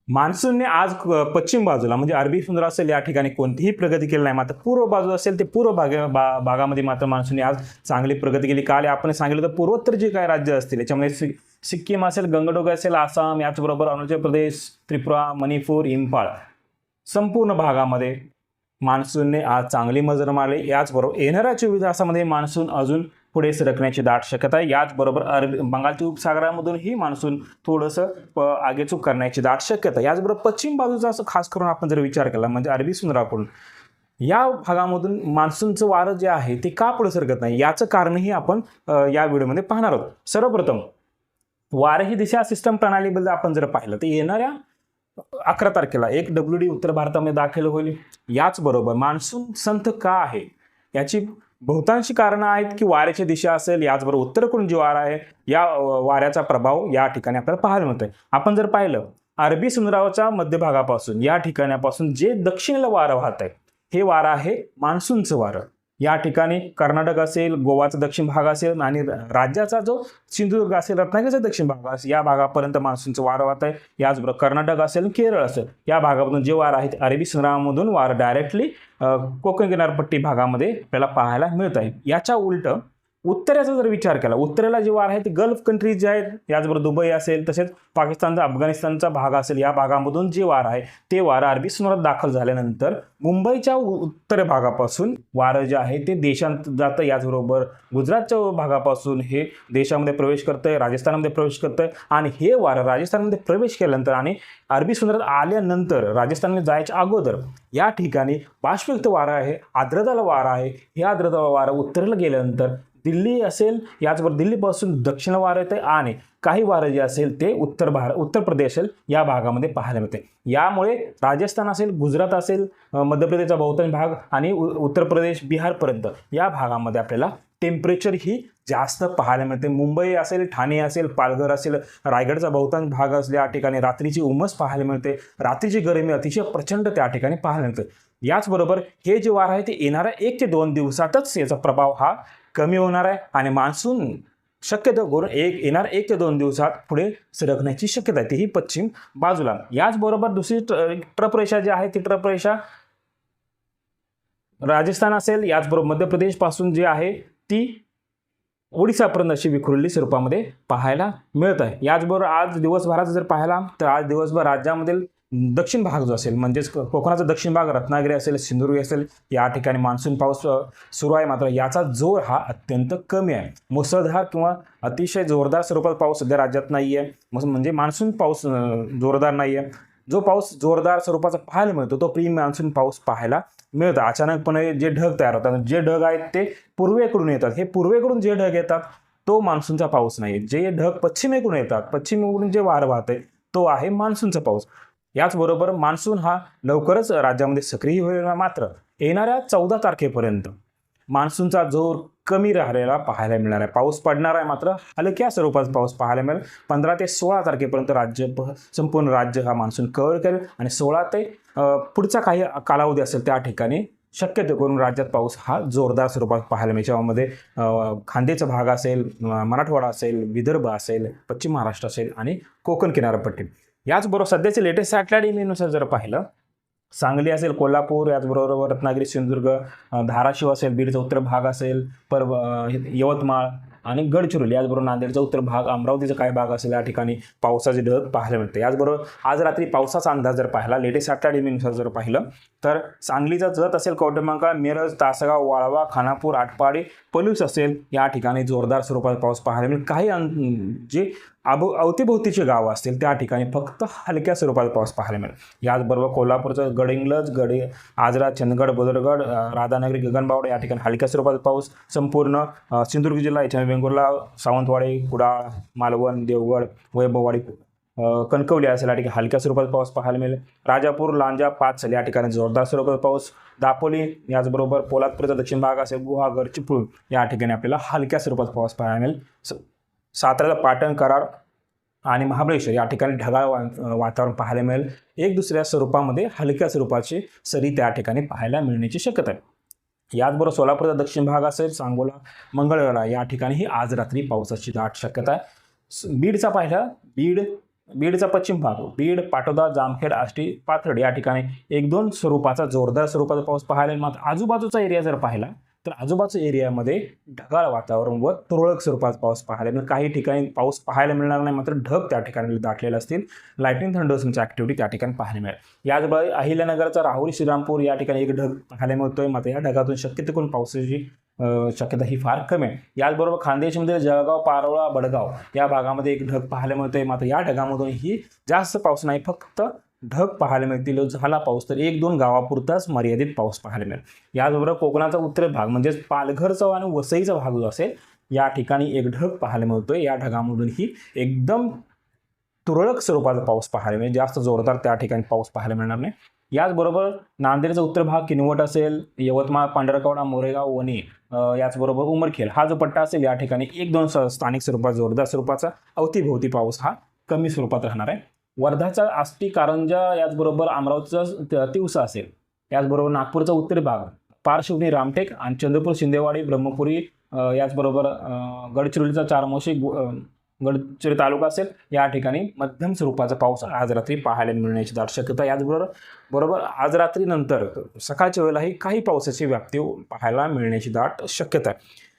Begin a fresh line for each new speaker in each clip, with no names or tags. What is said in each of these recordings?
मान्सूनने आज पश्चिम बाजूला म्हणजे अरबी समुद्र असेल या ठिकाणी कोणतीही प्रगती केली नाही. मात्र पूर्व बाजू असेल ते पूर्व भागामध्ये मात्र मान्सूनने आज चांगली प्रगती केली. काल आपण सांगितलं तर पूर्वोत्तर जे काही राज्य असतील याच्यामध्ये सिक्कीम असेल, गंगटोक असेल, आसाम, याचबरोबर अरुणाचल प्रदेश, त्रिपुरा, मणिपूर, इम्फाळ संपूर्ण भागामध्ये मान्सूनने आज चांगली मजल मारली. याचबरोबर येणाऱ्या 24 तासामध्ये मान्सून अजून पुढे सरकण्याची दाट शक्यता आहे. याचबरोबर बंगालच्या उपसागरामधूनही मान्सून थोडंसं आगेचूक करण्याची दाट शक्यता आहे. याचबरोबर पश्चिम बाजूचा असं खास करून आपण जर विचार केला म्हणजे अरबी समुद्राकडून या भागामधून मान्सूनचं वारं जे आहे ते का पुढे सरकत नाही याचं कारणही आपण या व्हिडिओमध्ये पाहणार आहोत. सर्वप्रथम वारे ही दिशा सिस्टम प्रणालीबद्दल आपण जर पाहिलं तर येणाऱ्या 11 तारखेला एक WD उत्तर भारतामध्ये दाखल होईल. याचबरोबर मान्सून संथ का आहे याची बहुतांशी कारणं आहेत की वाऱ्याची दिशा असेल, याचबरोबर उत्तरेकडून जे वारा आहे या वाऱ्याचा प्रभाव या ठिकाणी आपल्याला पाहायला मिळतोय. आपण जर पाहिलं अरबी समुद्राच्या मध्यभागापासून या ठिकाणापासून जे दक्षिणेला वारं वाहत आहे हे वारं आहे मान्सूनचं वारं. या ठिकाणी कर्नाटक असेल, गोवाचा दक्षिण भाग असेल आणि राज्याचा जो सिंधुदुर्ग असेल, रत्नागिरीचा दक्षिण भाग असेल या भागापर्यंत मान्सूनचं वारं वाहत आहे. याचबरोबर कर्नाटक असेल, केरळ असेल या भागामधून जे वारं आहे अरबी समुद्रामधून वारं डायरेक्टली कोकण किनारपट्टी भागामध्ये आपल्याला पाहायला मिळत आहे. याच्या उलट उत्तरेचा जर विचार केला, उत्तरेला जे वारं आहे ते गल्फ कंट्रीज जे आहेत, याचबरोबर दुबई असेल, तसेच पाकिस्तानचा अफगाणिस्तानचा भाग असेल या भागामधून जे वारं आहे ते वारं अरबी समुद्रात दाखल झाल्यानंतर मुंबईच्या उत्तर भागापासून वारं जे आहे ते देशांत जातं. याचबरोबर गुजरातच्या भागापासून हे देशामध्ये प्रवेश करतंय, राजस्थानमध्ये प्रवेश करतंय आणि हे वारं राजस्थानमध्ये प्रवेश केल्यानंतर आणि अरबी समुद्रात आल्यानंतर राजस्थानमध्ये जायच्या अगोदर या ठिकाणी बाष्पयुक्त वारं आहे, आर्द्रताला वारं आहे. हे आर्द्रता वारं उत्तरेला गेल्यानंतर दिल्ली असेल, याचबरोबर दिल्लीपासून दक्षिण वारं येते आणि काही वारं जे असेल ते उत्तर प्रदेश असेल या भागामध्ये पाहायला मिळते. यामुळे राजस्थान असेल, गुजरात असेल, मध्य प्रदेशचा बहुतांश भाग आणि उत्तर प्रदेश, बिहारपर्यंत या भागामध्ये आपल्याला टेम्परेचर ही जास्त पाहायला मिळते. मुंबई असेल, ठाणे असेल, पालघर असेल, रायगडचा बहुतांश भाग असल्या या ठिकाणी रात्रीची उमस पाहायला मिळते. रात्रीची गरमी अतिशय प्रचंड त्या ठिकाणी पाहायला मिळते. याचबरोबर हे जे वारं आहे ते येणाऱ्या 1 ते 2 दिवसातच याचा प्रभाव हा कमी होणार आहे आणि मान्सून शक्यतो करून येणार 1 ते 2 दिवसात पुढे सरकण्याची शक्यता आहे, तीही पश्चिम बाजूला. याचबरोबर दुसरी ट्रफ रेषा जी आहे ती ट्रफ रेषा राजस्थान असेल, याचबरोबर मध्य प्रदेश पासून जी आहे ती ओडिसापर्यंत अशी विखुरलेली स्वरूपामध्ये पाहायला मिळत आहे. याचबरोबर आज दिवसभराचं जर पाहिला तर आज दिवसभर राज्यामधील दक्षिण भाग जो असेल म्हणजेच कोकणाचा दक्षिण भाग, रत्नागिरी असेल, सिंधुदुर्ग असेल या ठिकाणी मान्सून पाऊस सुरू आहे. मात्र याचा जोर हा अत्यंत कमी आहे. मुसळधार किंवा अतिशय जोरदार स्वरूपात पाऊस सध्या राज्यात नाही आहे. म्हणजे मान्सून पाऊस जोरदार नाही आहे. जो पाऊस जोरदार स्वरूपाचा पाहायला मिळतो तो प्री मान्सून पाऊस पाहायला मिळतो. अचानकपणे जे ढग तयार होतात, जे ढग आहेत ते पूर्वेकडून येतात. हे पूर्वेकडून जे ढग येतात तो मान्सूनचा पाऊस नाही. जे ढग पश्चिमेकडून येतात, पश्चिमेकडून जे वारं वाहते तो आहे मान्सूनचा पाऊस. याचबरोबर मान्सून हा लवकरच राज्यामध्ये सक्रिय होईल. मात्र येणाऱ्या 14 तारखेपर्यंत मान्सूनचा जोर कमी राहिलेला पाहायला मिळणार आहे. पाऊस पडणार आहे मात्र हलक्या स्वरूपात पाऊस पाहायला मिळेल. 15 ते 16 तारखेपर्यंत संपूर्ण राज्य हा मान्सून कव्हर करेल आणि 16 ते पुढचा काही कालावधी असेल त्या ठिकाणी शक्यतो करून राज्यात पाऊस हा जोरदार स्वरूपात पाहायला मिळेल. याच्यामध्ये खानदेशचा भाग असेल, मराठवाडा असेल, विदर्भ असेल, पश्चिम महाराष्ट्र असेल आणि कोकण किनारपट्टी. याचबरोबर सध्याचे लेटेस्ट सॅटेलाइट इमेजनुसार जर पाहिलं सांगली असेल, कोल्हापूर, याचबरोबर रत्नागिरी, सिंधुदुर्ग, धाराशिव असेल, बीडचा उत्तर भाग असेल, यवतमाळ आणि गडचिरोली, याचबरोबर नांदेडचा उत्तर भाग, अमरावतीचा काही भाग असेल या ठिकाणी पावसाचे ढग पाहायला मिळते. याचबरोबर आज रात्री पावसाचा अंदाज जर पाहिला लेटेस्ट सॅटेलाइट इमेजनुसार जर पाहिलं तर सांगलीचा जत असेल, कवठेमहांकाळ, मिरज, तासगाव, वाळवा, खानापूर, आटपाडी, पलूस असेल या ठिकाणी जोरदार स्वरूपात पाऊस पाहायला मिळेल. काही जे अवतीभोवतीचे गावं असतील त्या ठिकाणी फक्त हलक्या स्वरूपात पाऊस पाहायला मिळेल. याचबरोबर कोल्हापूरचं गडहिंग्लज, आजरा, चंदगड, बोदरगड, राधानगरी, गगनबावडा या ठिकाणी हलक्या स्वरूपात पाऊस. संपूर्ण सिंधुदुर्ग जिल्हा, याच्या वेंगुर्ला, सावंतवाडी, कुडाळ, मालवण, देवगड, वैभववाडी, कणकवली असेल या ठिकाणी हलक्या स्वरूपात पाऊस पाहायला मिळेल. राजापूर, लांजा, पाचल या ठिकाणी जोरदार स्वरूपात पाऊस. दापोली, याचबरोबर पोलादपूरचा दक्षिण भाग असेल, गुहागर, चिपळूण या ठिकाणी आपल्याला हलक्या स्वरूपात पाऊस पाहायला मिळेल. सातारा, पाटण, कराड आणि महाबळेश्वर या ठिकाणी ढगाळ वातावरण पाहायला मिळेल. एक दुसऱ्या स्वरूपामध्ये हलक्या स्वरूपाची सरी त्या ठिकाणी पाहायला मिळण्याची शक्यता आहे. याचबरोबर सोलापूरचा दक्षिण भाग असेल, सांगोला, मंगळवेढा या ठिकाणीही आज रात्री पावसाची दाट शक्यता आहे. बीडचा पाहिला, बीड, बीडचा पश्चिम भाग, बीड, पाटोदा, जामखेड, आष्टी, पाथर्डी या ठिकाणी 1-2 स्वरूपाचा जोरदार स्वरूपाचा पाऊस पाहायला. मात्र आजूबाजूचा एरिया जर पाहिला तर आजूबाजूच्या एरियामध्ये ढगाळ वातावरण व तुरळक स्वरूपाचा पाऊस पाहायला मिळेल. काही ठिकाणी पाऊस पाहायला मिळणार नाही, मात्र ढग त्या ठिकाणी दाटलेले असतील. लाइटनिंग थंडरची ॲक्टिव्हिटी त्या ठिकाणी पाहायला मिळेल. याचबरोबर अहिल्यानगरचा राहुरी, श्रीरामपूर या ठिकाणी एक ढग पाहायला मिळतोय, मात्र या ढगातून शक्यतो करून पावसाची शक्यता ही फार कमी आहे. याचबरोबर खानदेशमध्ये जळगाव, पारोळा, बडगाव या भागामध्ये एक ढग पाहायला मिळतोय, मात्र या ढगामधून ही जास्त पाऊस नाही, फक्त ढग पाहायला मिळतील. झाला पाऊस तर 1-2 गावापुरताच मर्यादित पाऊस पाहायला मिळेल. याचबरोबर कोकणाचा उत्तर भाग म्हणजेच पालघरचा आणि वसईचा भाग जो असेल या ठिकाणी एक ढग पाहायला मिळतोय. या ढगामधून ही एकदम तुरळक स्वरूपाचा पाऊस पाहायला मिळेल, जास्त जोरदार त्या ठिकाणी पाऊस पाहायला मिळणार नाही. याचबरोबर नांदेडचा उत्तर भाग, किनवट असेल, यवतमाळ, पांढरकवडा, मोरेगाव, वणी, याचबरोबर उमरखेड हा जो पट्टा असेल या ठिकाणी 1-2 स्थानिक स्वरूपात जोरदार स्वरूपाचा अवतीभोवती पाऊस हा कमी स्वरूपात राहणार आहे. वर्धाचा आष्टी, कारंजा, याचबरोबर अमरावतीचा तिवसा असेल, याचबरोबर नागपूरचा उत्तर भाग, पारशिवनी, रामटेक आणि चंद्रपूर, शिंदेवाडी, ब्रह्मपुरी, याचबरोबर गडचिरोलीचा चारमोशी, गडचिरोली तालुका असेल या ठिकाणी मध्यम स्वरूपाचा पाऊस आज रात्री पाहायला मिळण्याची दाट शक्यता. याचबरोबर आज रात्रीनंतर सकाळच्या वेळेलाही काही पावसाची व्याप्ती पाहायला मिळण्याची दाट शक्यता आहे.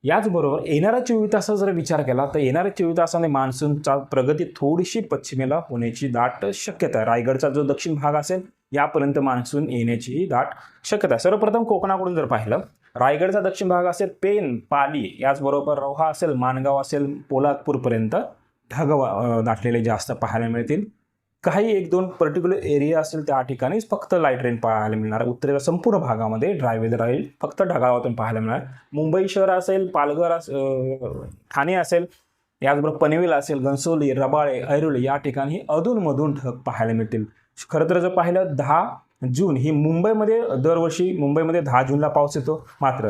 याचबरोबर येणाऱ्या 24 तासाचा जर विचार केला तर येणाऱ्या 24 तासामध्ये मान्सूनचा प्रगती थोडीशी पश्चिमेला होण्याची दाट शक्यता आहे. रायगडचा जो दक्षिण भाग असेल यापर्यंत मान्सून येण्याची दाट शक्यता आहे. सर्वप्रथम कोकणाकडून जर पाहिलं, रायगडचा दक्षिण भाग असेल, पेन, पाली, याचबरोबर रोहा असेल, माणगाव असेल, पोलादपूरपर्यंत ढग दाटलेले जास्त पाहायला मिळतील. काही 1-2 पर्टिक्युलर एरिया असेल त्या ठिकाणीच फक्त लाईट रेन पाहायला मिळणार. उत्तरेच्या संपूर्ण भागामध्ये ड्राय वेदर राहील, फक्त ढगाळवातावरण पाहायला मिळणार. मुंबई शहर असेल, पालघर ठाणे असेल, याचबरोबर पनवेल असेल, घनसोली, रबाळे, ऐरोली या ठिकाणी अधूनमधून ढग पाहायला मिळतील. खरं तर जर पाहिलं 10 जून ही मुंबईमध्ये दरवर्षी मुंबईमध्ये 10 जूनला पाऊस येतो, मात्र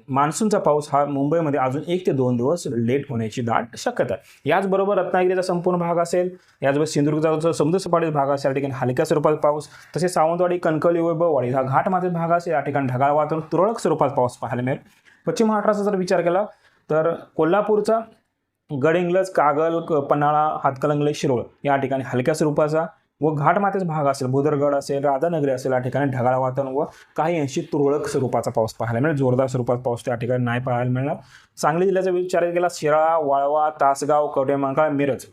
मान्सूनचा पाऊस हा मुंबईमध्ये अजून 1 ते 2 दिवस लेट होण्याची दाट शक्यता आहे. याचबरोबर रत्नागिरीचा संपूर्ण भाग असेल, याचबरोबर सिंधुदुर्गचा समुद्रसपाटीचा भाग असेल, या ठिकाणी हलक्या स्वरूपात पाऊस, तसेच सावंतवाडी, कणकवली, वैभववाडी हा घाटमाथ्याचा भाग असेल, या ठिकाणी ढगाळ वातावरण तुरळक स्वरूपात पाऊस पाहायला मिळेल. पश्चिम महाराष्ट्राचा जर विचार केला तर कोल्हापूरचा गडहिंग्लज, कागल, पन्हाळा, हातकणंगले, शिरोळ या ठिकाणी हलक्या स्वरूपाचा व घाटमाथ्याचा भाग असेल, भुदरगड असेल, राधानगरी असेल, या ठिकाणी ढगाळ वातावरण व काही अंशी तुरळक स्वरूपाचा पाऊस पाहायला मिळेल. जोरदार स्वरूपात पाऊस त्या ठिकाणी नाही पाहायला मिळणार. सांगली जिल्ह्याचा विचार केला, शिराळा, वाळवा, तासगाव, कवठेमहांकाळ, मिरज,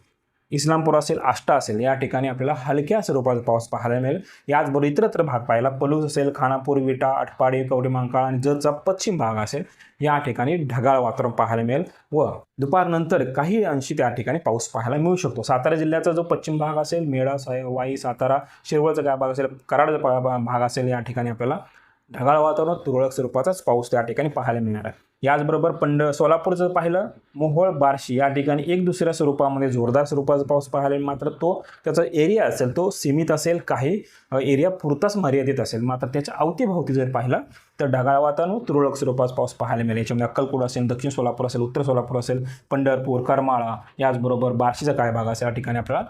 इस्लामपूर असेल, आष्टा असेल या ठिकाणी आपल्याला हलक्या स्वरूपाचा पाऊस पाहायला मिळेल. याचबरोबर इतरत्र भाग पाहायला पलूस असेल, खानापूर, विटा, आटपाडी, कवठेमहांकाळ आणि जतचा पश्चिम भाग असेल या ठिकाणी ढगाळ वातावरण पाहायला मिळेल व दुपारनंतर काही अंशी त्या ठिकाणी पाऊस पाहायला मिळू शकतो. सातारा जिल्ह्याचा जो पश्चिम भाग असेल, मेळा, वाई, सातारा, शिरवळचा काय भाग असेल, कराडचा भाग असेल या ठिकाणी आपल्याला ढगाळ वातावरण तुरळक स्वरूपाचाच पाऊस त्या ठिकाणी पाहायला मिळणार आहे. याचबरोबर सोलापूरचं पाहिलं, मोहोळ, बार्शी या ठिकाणी एक दुसऱ्या स्वरूपामध्ये जोरदार स्वरूपाचा पाऊस पाहायला मिळेल, मात्र तो त्याचा एरिया असेल तो सीमित असेल, काही एरिया पुरताच मर्यादित असेल. मात्र त्याच्या अवतीभोवती जर पाहिलं तर ढगाळ वातावरण तुरळक स्वरूपाचा पाऊस पाहायला मिळेल. याच्यामध्ये अक्कलकोट असेल, दक्षिण सोलापूर असेल, उत्तर सोलापूर असेल, पंढरपूर, करमाळा, याचबरोबर बार्शीचा काय भाग असेल या ठिकाणी आपल्याला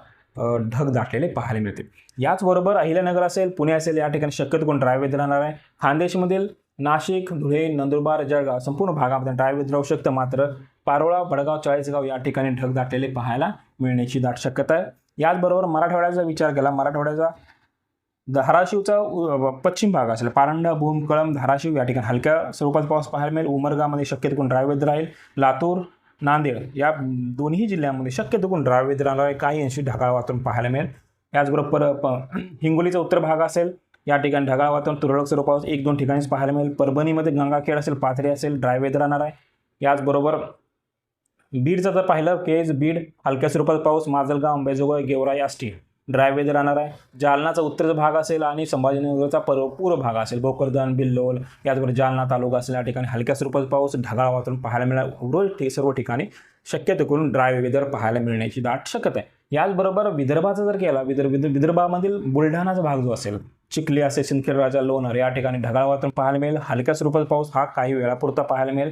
ढग दाटलेले पाहायला मिळतील. याचबरोबर अहिल्यानगर असेल, पुणे असेल या ठिकाणी शक्यतो कोण ड्राय वेदर राहणार आहे. खानदेशमधील नाशिक, धुळे, नंदुरबार, जळगाव संपूर्ण भागामध्ये ड्राय वेदर राहू शकतं, मात्र पारोळा, बडगाव, चाळीसगाव या ठिकाणी ढग दाटलेले पाहायला मिळण्याची दाट शक्यता आहे. याचबरोबर मराठवाड्याचा विचार केला, मराठवाड्याचा धाराशिवचा पश्चिम भाग असेल, पारंडा, भूम, कळंब, धाराशिव या ठिकाणी हलक्या स्वरूपात पाऊस पाहायला मिळेल. उमरगामध्ये शक्यतो कोण ड्राय वेदर राहील. लातूर, नांदेड या दोन्ही जिल्ह्यांमध्ये शक्यतो कोण ड्राय वेदर राहणार आहे, काही अंशी ढगाळ वातावरण पाहायला मिळेल. याचबरोबर हिंगोलीचा उत्तर भाग असेल, या ठिकाणी ढगाळ वातावरण तुरळक स्वरूपात 1-2 ठिकाणीच पाहायला मिळेल. परभणीमध्ये गंगाखेड असेल, पाथरी असेल, ड्राय वेदर राहणार आहे. याचबरोबर बीडचं जर पाहिलं, केज, बीड हलक्या स्वरूपात पाऊस, माजलगाव, अंबेजोगाई, गेवराई, आष्टी ड्राय वेदर राहणार आहे. जालनाचा उत्तरचा भाग असेल आणि संभाजीनगरचा पूर्व भाग असेल, भोकरदन, बिल्लोल, याचबरोबर जालना तालुका असेल या ठिकाणी हलक्या स्वरूपात पाऊस, ढगाळ वातावरण पाहायला मिळेल. उर्वरित सर्व ठिकाणी शक्यतो करून ड्राय वेदर पाहायला मिळण्याची दाट शक्यता आहे. याचबरोबर विदर्भाचा जर केला, विदर्भामधील बुलढाणाचा भाग जो असेल, चिखली असेल, सिंदखेड राजा, लोणार या ठिकाणी ढगाळ वातावरण पाहायला मिळेल. हलक्या स्वरूपात पाऊस हा काही वेळापुरता पाहायला मिळेल.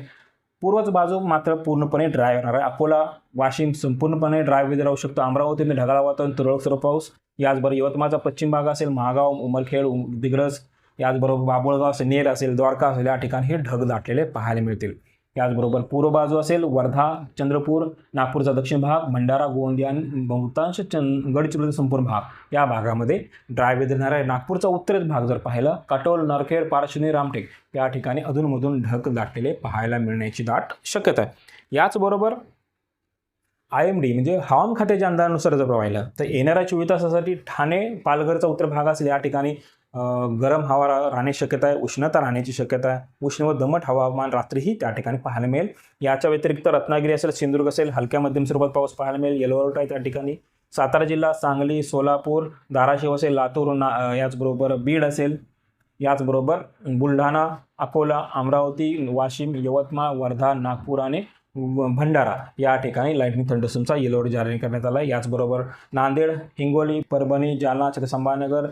पूर्वच बाजू मात्र पूर्णपणे ड्राय राहणार आहे. अकोला, वाशिम संपूर्णपणे ड्राय वेदर राहू शकतो. अमरावतीमध्ये ढगाळ वातावरण तुरळक स्वरूपात पाऊस. याचबरोबर यवतमाळचा पश्चिम भाग असेल, महागाव, उमरखेड, दिग्रस, याचबरोबर बाबुळगाव असेल, नेर असेल, द्वारका असेल या ठिकाणी हे ढग दाटलेले पाहायला मिळतील. याचबरोबर पूर्व बाजू असेल वर्धा, चंद्रपूर, नागपूरचा दक्षिण भाग, भंडारा, गोंदिया आणि बहुतांश गडचिरोलीचा संपूर्ण भाग या भागामध्ये ड्राय वेदर येणार आहे. नागपूरचा उत्तरेचा भाग जर पाहिलं, काटोल, नरखेड, पारशिवनी, रामटेक या ठिकाणी अधूनमधून ढग दाटलेले पाहायला मिळण्याची दाट शक्यता आहे. याचबरोबर IMD म्हणजे हवामान खात्याच्या अंदाजानुसार जर पाहिलं तर येणाऱ्या 24 तासासाठी ठाणे, पालघरचा उत्तर भाग असेल या ठिकाणी गरम हवा राहण्याची शक्यता आहे, उष्णता राहण्याची शक्यता आहे. उष्ण व दमट हवामान रात्रीही त्या ठिकाणी पाहायला मिळेल. याच्या व्यतिरिक्त रत्नागिरी असेल, सिंधुदुर्ग असेल, हलक्या मध्यम स्वरूपात पाऊस पाहायला मिळेल. येलो अलर्ट आहे त्या ठिकाणी. सातारा जिल्हा, सांगली, सोलापूर, धाराशिव असेल, लातूर, याचबरोबर बीड असेल, याचबरोबर बुलढाणा, अकोला, अमरावती, वाशिम, यवतमाळ, वर्धा, नागपूर आणि भंडारा या ठिकाणी लाईटनिंग थंडरस्टॉर्मचा येलो अलर्ट जारी करण्यात आला आहे. याचबरोबर नांदेड, हिंगोली, परभणी, जालना, छत्रसंभारनगर,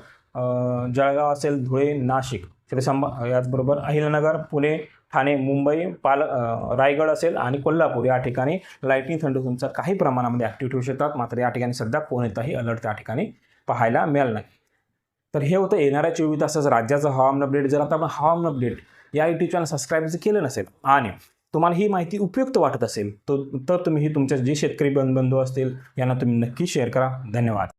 जळगाव असेल, धुळे, नाशिक, याचबरोबर अहिल्यानगर, पुणे, ठाणे, मुंबई, रायगड असेल आणि कोल्हापूर या ठिकाणी लाईटनिंग थंडरस्टॉर्मचा काही प्रमाणामध्ये ॲक्टिव्हिटी होऊ शकतात. मात्र या ठिकाणी सध्या कोणताही अलर्ट त्या ठिकाणी पाहायला मिळाला नाही. तर हे होतं येणाऱ्या 24 तासाचं राज्याचं हवामान अपडेट. जर आता आपण हवामान अपडेट या यूट्यूब चॅनल सबस्क्राईब केलं नसेल आणि तुम्हाला ही माहिती उपयुक्त वाटत असेल तर तुम्ही ही तुमच्या जे शेतकरी बंधू असतील यांना तुम्ही नक्की शेअर करा. धन्यवाद.